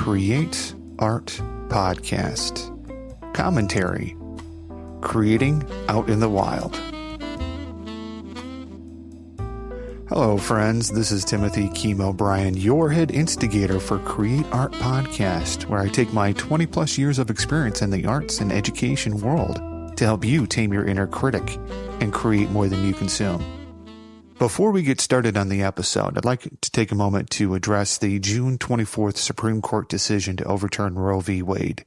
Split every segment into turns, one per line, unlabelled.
Create Art Podcast. Commentary. Creating Out in the Wild. Hello, friends. This is Timothy Kimo Brien, your head instigator for Create Art Podcast, where I take my 20 plus years of experience in the arts and education world to help you tame your inner critic and create more than you consume. Before we get started on the episode, I'd like to take a moment to address the June 24th Supreme Court decision to overturn Roe v. Wade.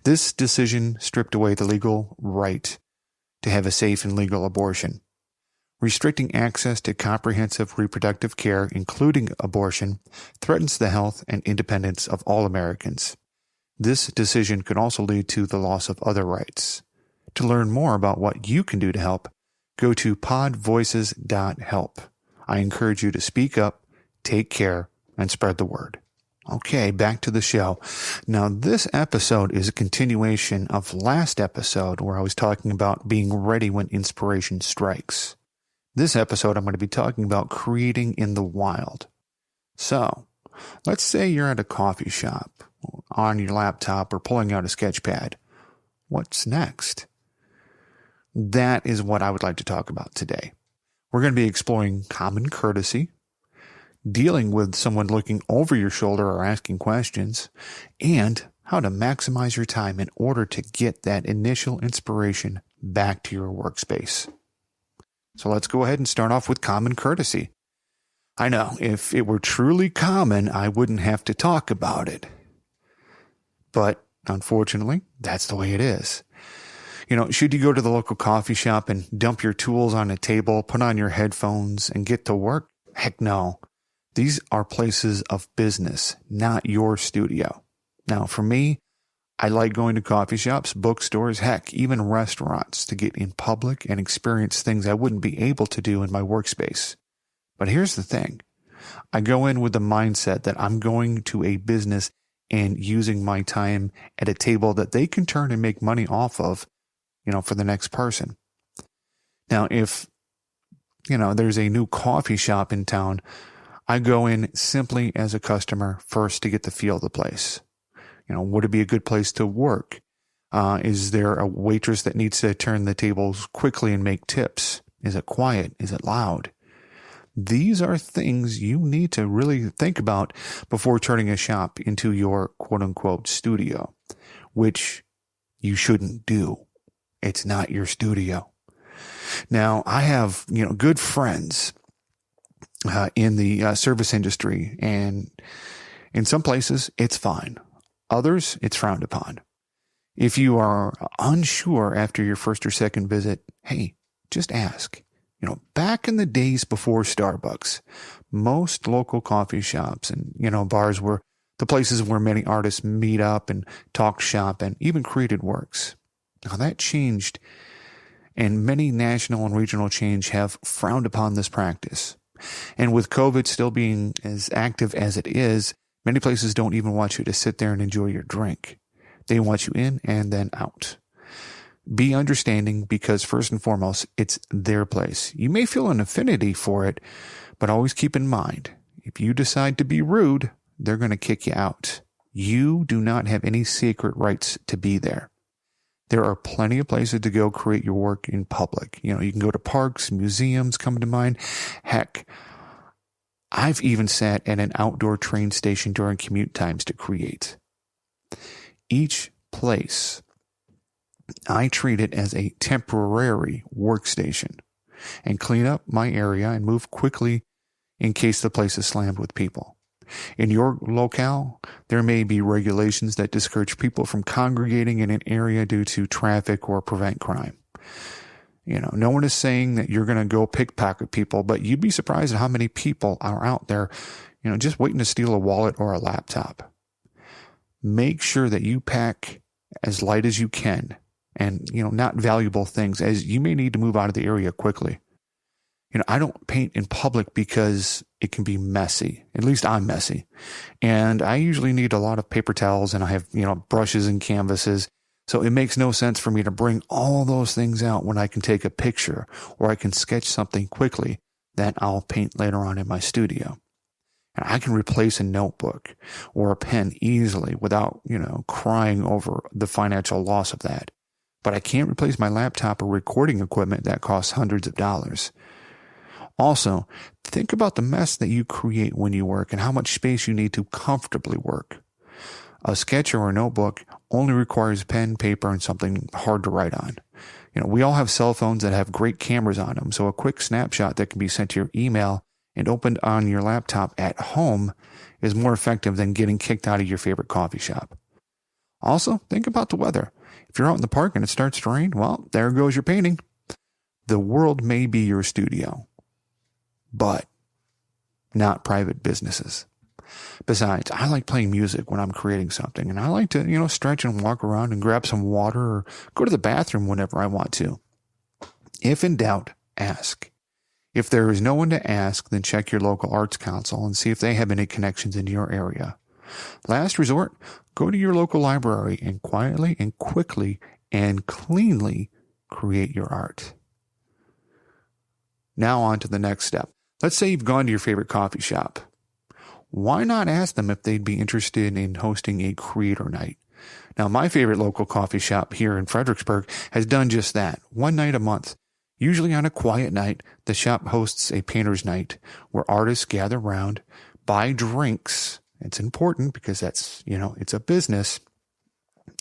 This decision stripped away the legal right to have a safe and legal abortion. Restricting access to comprehensive reproductive care, including abortion, threatens the health and independence of all Americans. This decision could also lead to the loss of other rights. To learn more about what you can do to help, go to podvoices.help. I encourage you to speak up, take care, and spread the word. Okay, back to the show. Now, this episode is a continuation of last episode where I was talking about being ready when inspiration strikes. This episode, I'm going to be talking about creating in the wild. So, let's say you're at a coffee shop, on your laptop, or pulling out a sketchpad. What's next? That is what I would like to talk about today. We're going to be exploring common courtesy, dealing with someone looking over your shoulder or asking questions, and how to maximize your time in order to get that initial inspiration back to your workspace. So let's go ahead and start off with common courtesy. I know, if it were truly common, I wouldn't have to talk about it. But unfortunately, that's the way it is. You know, should you go to the local coffee shop and dump your tools on a table, put on your headphones, and get to work? Heck no. These are places of business, not your studio. Now, for me, I like going to coffee shops, bookstores, heck, even restaurants to get in public and experience things I wouldn't be able to do in my workspace. But here's the thing. I go in with the mindset that I'm going to a business and using my time at a table that they can turn and make money off of, for the next person. Now, if, there's a new coffee shop in town, I go in simply as a customer first to get the feel of the place. Would it be a good place to work? Is there a waitress that needs to turn the tables quickly and make tips? Is it quiet? Is it loud? These are things you need to really think about before turning a shop into your quote-unquote studio, which you shouldn't do. It's not your studio. Now, I have, good friends in the service industry, and in some places, it's fine. Others, it's frowned upon. If you are unsure after your first or second visit, hey, just ask. Back in the days before Starbucks, most local coffee shops and, bars were the places where many artists meet up and talk shop and even created works. Now that changed, and many national and regional chains have frowned upon this practice. And with COVID still being as active as it is, many places don't even want you to sit there and enjoy your drink. They want you in and then out. Be understanding because first and foremost, it's their place. You may feel an affinity for it, but always keep in mind, if you decide to be rude, they're going to kick you out. You do not have any sacred rights to be there. There are plenty of places to go create your work in public. You can go to parks, museums come to mind. Heck, I've even sat at an outdoor train station during commute times to create. Each place, I treat it as a temporary workstation and clean up my area and move quickly in case the place is slammed with people. In your locale, there may be regulations that discourage people from congregating in an area due to traffic or prevent crime. No one is saying that you're going to go pickpocket people, but you'd be surprised at how many people are out there, just waiting to steal a wallet or a laptop. Make sure that you pack as light as you can and, not valuable things, as you may need to move out of the area quickly. I don't paint in public because it can be messy. At least I'm messy. And I usually need a lot of paper towels, and I have, brushes and canvases. So it makes no sense for me to bring all those things out when I can take a picture or I can sketch something quickly that I'll paint later on in my studio. And I can replace a notebook or a pen easily without, crying over the financial loss of that. But I can't replace my laptop or recording equipment that costs hundreds of dollars. Also, think about the mess that you create when you work and how much space you need to comfortably work. A sketch or a notebook only requires pen, paper, and something hard to write on. We all have cell phones that have great cameras on them, so a quick snapshot that can be sent to your email and opened on your laptop at home is more effective than getting kicked out of your favorite coffee shop. Also, think about the weather. If you're out in the park and it starts to rain, well, there goes your painting. The world may be your studio, but not private businesses. Besides, I like playing music when I'm creating something, and I like to, stretch and walk around and grab some water or go to the bathroom whenever I want to. If in doubt, ask. If there is no one to ask, then check your local arts council and see if they have any connections in your area. Last resort, go to your local library and quietly and quickly and cleanly create your art. Now on to the next step. Let's say you've gone to your favorite coffee shop. Why not ask them if they'd be interested in hosting a creator night? Now, my favorite local coffee shop here in Fredericksburg has done just that, one night a month. Usually on a quiet night, the shop hosts a painter's night where artists gather around, buy drinks. It's important because that's, it's a business,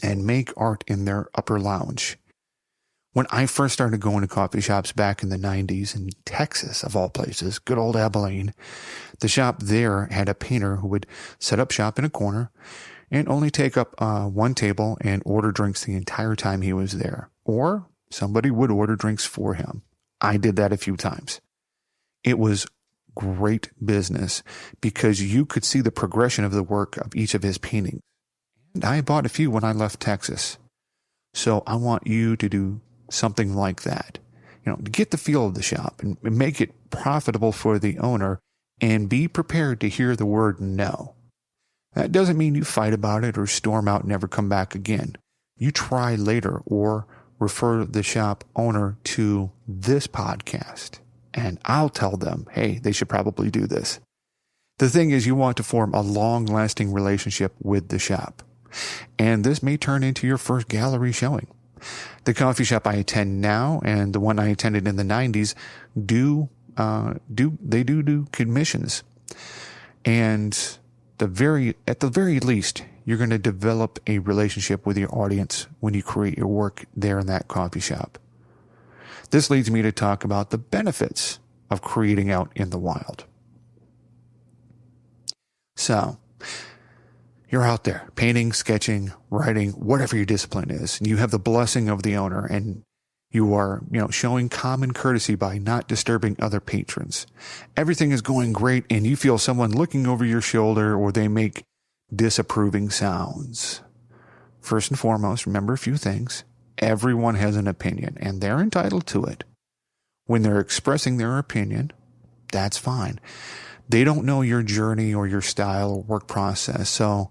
and make art in their upper lounge. When I first started going to coffee shops back in the 90s in Texas, of all places, good old Abilene, the shop there had a painter who would set up shop in a corner and only take up one table and order drinks the entire time he was there. Or somebody would order drinks for him. I did that a few times. It was great business because you could see the progression of the work of each of his paintings. And I bought a few when I left Texas. So I want you to do something like that, to get the feel of the shop and make it profitable for the owner, and be prepared to hear the word no. That doesn't mean you fight about it or storm out and never come back again. You try later or refer the shop owner to this podcast, and I'll tell them, hey, they should probably do this. The thing is, you want to form a long-lasting relationship with the shop, and this may turn into your first gallery showing. The coffee shop I attend now and the one I attended in the 90s do commissions. And at the very least, you're going to develop a relationship with your audience when you create your work there in that coffee shop. This leads me to talk about the benefits of creating out in the wild. So, you're out there painting, sketching, writing, whatever your discipline is, and you have the blessing of the owner, and you are, showing common courtesy by not disturbing other patrons. Everything is going great, and you feel someone looking over your shoulder, or they make disapproving sounds. First and foremost, remember a few things. Everyone has an opinion, and they're entitled to it. When they're expressing their opinion, that's fine. They don't know your journey or your style or work process, so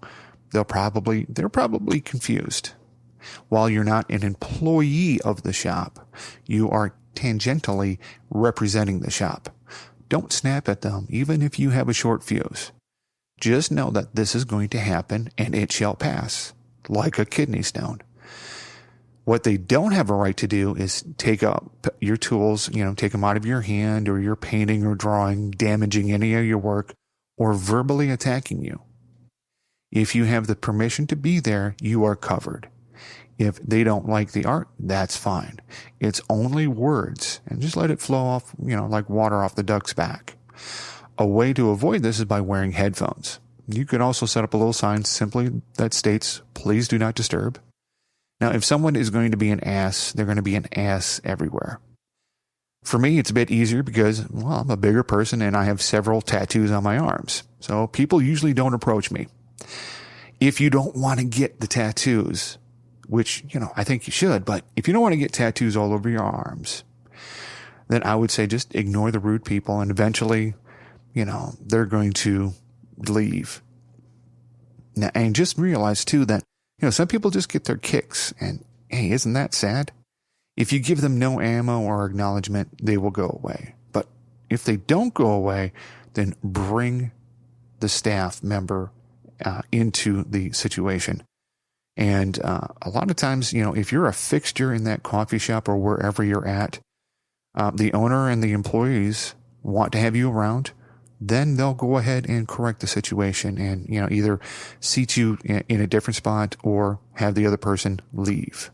they're probably confused. While you're not an employee of the shop, you are tangentially representing the shop. Don't snap at them, even if you have a short fuse. Just know that this is going to happen, and it shall pass, like a kidney stone. What they don't have a right to do is take up your tools, take them out of your hand, or your painting or drawing, damaging any of your work, or verbally attacking you. If you have the permission to be there, you are covered. If they don't like the art, that's fine. It's only words, and just let it flow off, like water off the duck's back. A way to avoid this is by wearing headphones. You could also set up a little sign simply that states, "Please do not disturb." Now, if someone is going to be an ass, they're going to be an ass everywhere. For me, it's a bit easier because, I'm a bigger person and I have several tattoos on my arms. So people usually don't approach me. If you don't want to get the tattoos, which, I think you should, but if you don't want to get tattoos all over your arms, then I would say just ignore the rude people, and eventually, they're going to leave. Now, and just realize too that, some people just get their kicks, and hey, isn't that sad? If you give them no ammo or acknowledgement, they will go away. But if they don't go away, then bring the staff member into the situation. And a lot of times, if you're a fixture in that coffee shop or wherever you're at, the owner and the employees want to have you around, then they'll go ahead and correct the situation and, either seat you in a different spot or have the other person leave.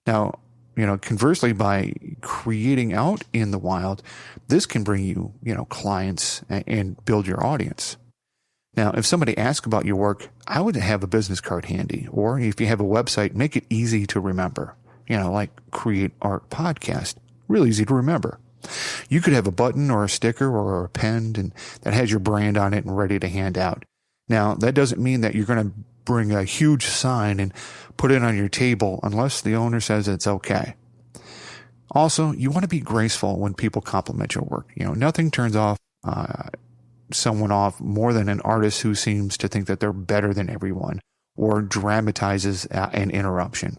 Now, conversely, by creating out in the wild, this can bring you, clients and build your audience. Now, if somebody asks about your work, I would have a business card handy, or if you have a website, make it easy to remember, like Create Art Podcast, real easy to remember. You could have a button or a sticker or a pen that has your brand on it and ready to hand out. Now, that doesn't mean that you're going to bring a huge sign and put it on your table unless the owner says it's okay. Also, you want to be graceful when people compliment your work. Nothing turns someone off more than an artist who seems to think that they're better than everyone or dramatizes an interruption.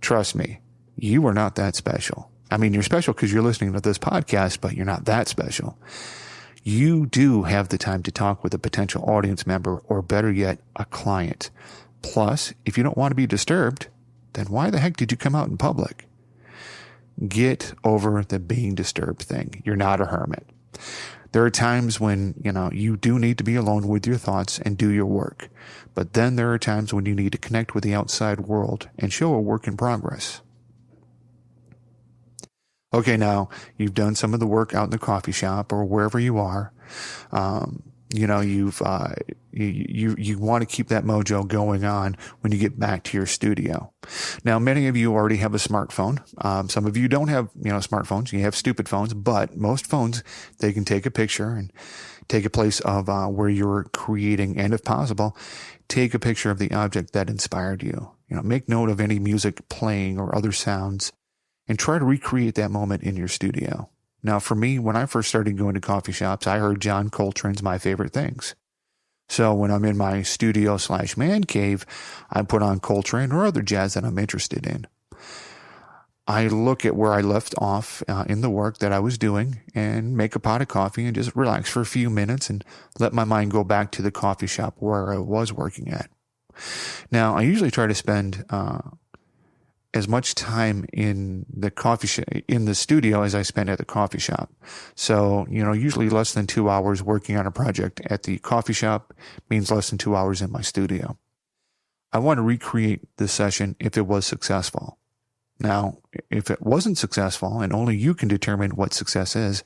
Trust me, you are not that special. I mean, you're special because you're listening to this podcast, but you're not that special. You do have the time to talk with a potential audience member, or better yet, a client. Plus, if you don't want to be disturbed, then why the heck did you come out in public? Get over the being disturbed thing. You're not a hermit. There are times when, you do need to be alone with your thoughts and do your work. But then there are times when you need to connect with the outside world and show a work in progress. Okay, now you've done some of the work out in the coffee shop or wherever you are. You want to keep that mojo going on when you get back to your studio. Now, many of you already have a smartphone. Some of you don't have, smartphones. You have stupid phones, but most phones, they can take a picture and take a place of where you're creating, and if possible, take a picture of the object that inspired you. Make note of any music playing or other sounds, and try to recreate that moment in your studio. Now, for me, when I first started going to coffee shops, I heard John Coltrane's My Favorite Things. So when I'm in my studio/man cave, I put on Coltrane or other jazz that I'm interested in. I look at where I left off in the work that I was doing and make a pot of coffee and just relax for a few minutes and let my mind go back to the coffee shop where I was working at. Now, I usually try to spend as much time in the in the studio as I spend at the coffee shop. So, usually less than 2 hours working on a project at the coffee shop means less than 2 hours in my studio. I want to recreate this session if it was successful. Now, if it wasn't successful, and only you can determine what success is,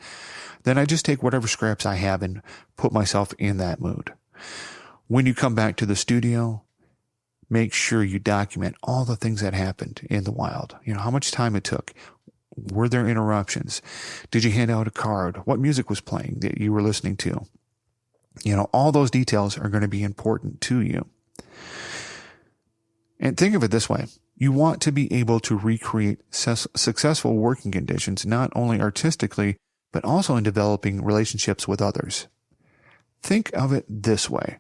then I just take whatever scraps I have and put myself in that mood. When you come back to the studio, make sure you document all the things that happened in the wild. How much time it took. Were there interruptions? Did you hand out a card? What music was playing that you were listening to? All those details are going to be important to you. And think of it this way. You want to be able to recreate successful working conditions, not only artistically, but also in developing relationships with others. Think of it this way.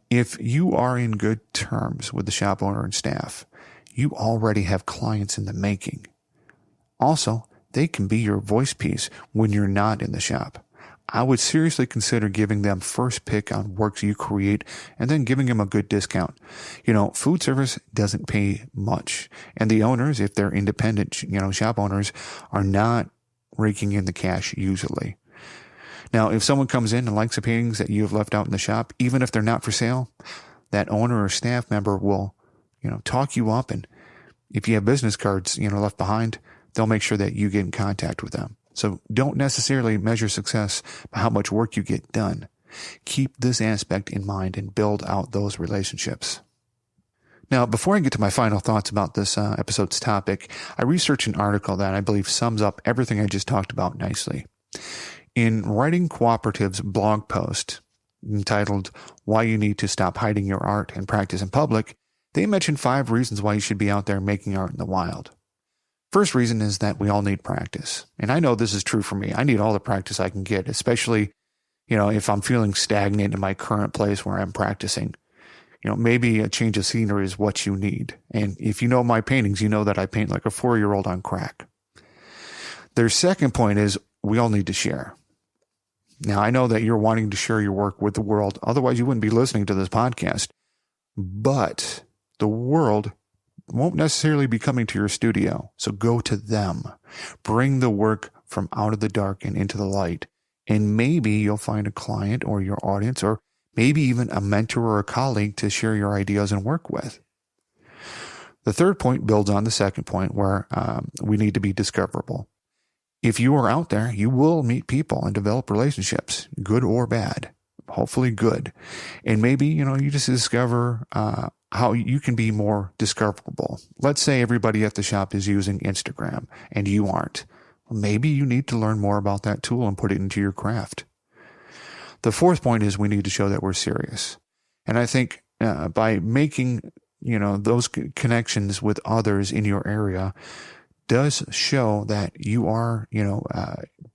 If you are in good terms with the shop owner and staff, you already have clients in the making. Also, they can be your voice piece when you're not in the shop. I would seriously consider giving them first pick on works you create and then giving them a good discount. Food service doesn't pay much, and the owners, if they're independent, shop owners, are not raking in the cash usually. Now, if someone comes in and likes the paintings that you have left out in the shop, even if they're not for sale, that owner or staff member will, talk you up. And if you have business cards, left behind, they'll make sure that you get in contact with them. So don't necessarily measure success by how much work you get done. Keep this aspect in mind and build out those relationships. Now, before I get to my final thoughts about this episode's topic, I researched an article that I believe sums up everything I just talked about nicely. In Writing Cooperative's blog post entitled Why You Need to Stop Hiding Your Art and Practice in Public, they mention 5 reasons why you should be out there making art in the wild. First reason is that we all need practice. And I know this is true for me. I need all the practice I can get, especially, if I'm feeling stagnant in my current place where I'm practicing. Maybe a change of scenery is what you need. And if you know my paintings, you know that I paint like a 4-year-old on crack. Their second point is we all need to share. Now, I know that you're wanting to share your work with the world. Otherwise, you wouldn't be listening to this podcast. But the world won't necessarily be coming to your studio. So go to them. Bring the work from out of the dark and into the light. And maybe you'll find a client or your audience, or maybe even a mentor or a colleague to share your ideas and work with. The third point builds on the second point, where we need to be discoverable. If you are out there, you will meet people and develop relationships, good or bad, hopefully good. And maybe, you just discover how you can be more discoverable. Let's say everybody at the shop is using Instagram and you aren't. Maybe you need to learn more about that tool and put it into your craft. The fourth point is we need to show that we're serious. And I think by making, those connections with others in your area does show that you are,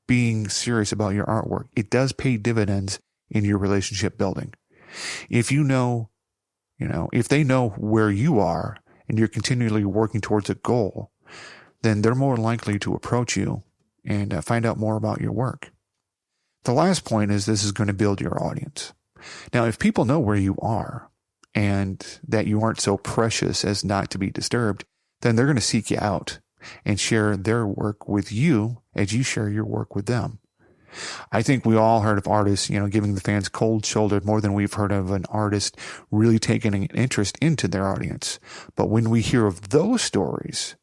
being serious about your artwork. It does pay dividends in your relationship building. If if they know where you are and you're continually working towards a goal, then they're more likely to approach you and find out more about your work. The last point is this is going to build your audience. Now, if people know where you are and that you aren't so precious as not to be disturbed, then they're going to seek you out and share their work with you as you share your work with them. I think we all heard of artists, giving the fans cold shoulder more than we've heard of an artist really taking an interest into their audience. But when we hear of those stories,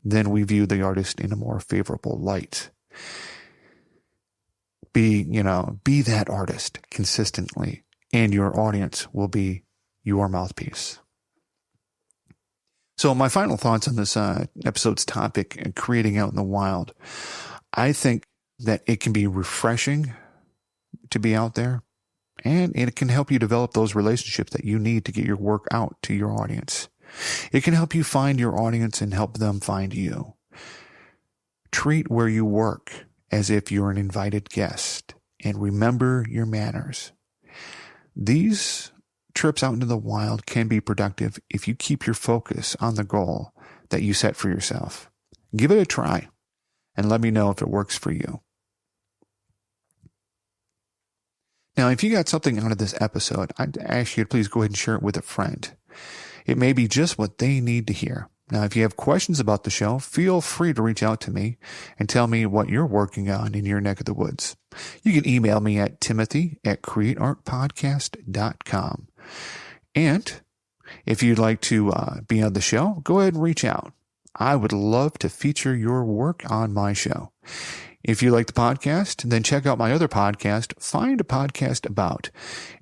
then we view the artist in a more favorable light. Be that artist consistently, and your audience will be your mouthpiece. So my final thoughts on this episode's topic, creating out in the wild. I think that it can be refreshing to be out there, and it can help you develop those relationships that you need to get your work out to your audience. It can help you find your audience and help them find you. Treat where you work as if you're an invited guest, and remember your manners. These trips out into the wild can be productive if you keep your focus on the goal that you set for yourself. Give it a try and let me know if it works for you. Now, if you got something out of this episode, I'd ask you to please go ahead and share it with a friend. It may be just what they need to hear. Now, if you have questions about the show, feel free to reach out to me and tell me what you're working on in your neck of the woods. You can email me at timothy@createartpodcast.com. And if you'd like to be on the show, go ahead and reach out. I would love to feature your work on my show. If you like the podcast, then check out my other podcast, Find a Podcast About.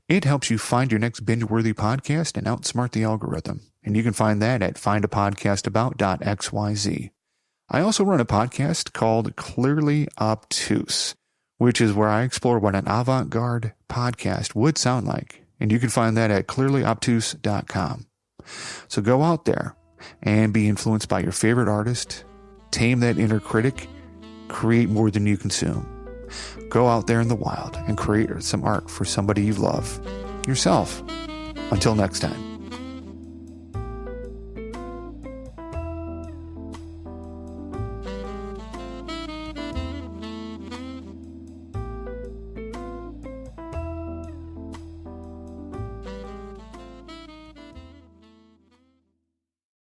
It helps you find your next binge-worthy podcast and outsmart the algorithm. And you can find that at findapodcastabout.xyz. I also run a podcast called Clearly Obtuse, which is where I explore what an avant-garde podcast would sound like. And you can find that at clearlyobtuse.com. So go out there and be influenced by your favorite artist, tame that inner critic, create more than you consume. Go out there in the wild and create some art for somebody you love, yourself. Until next time.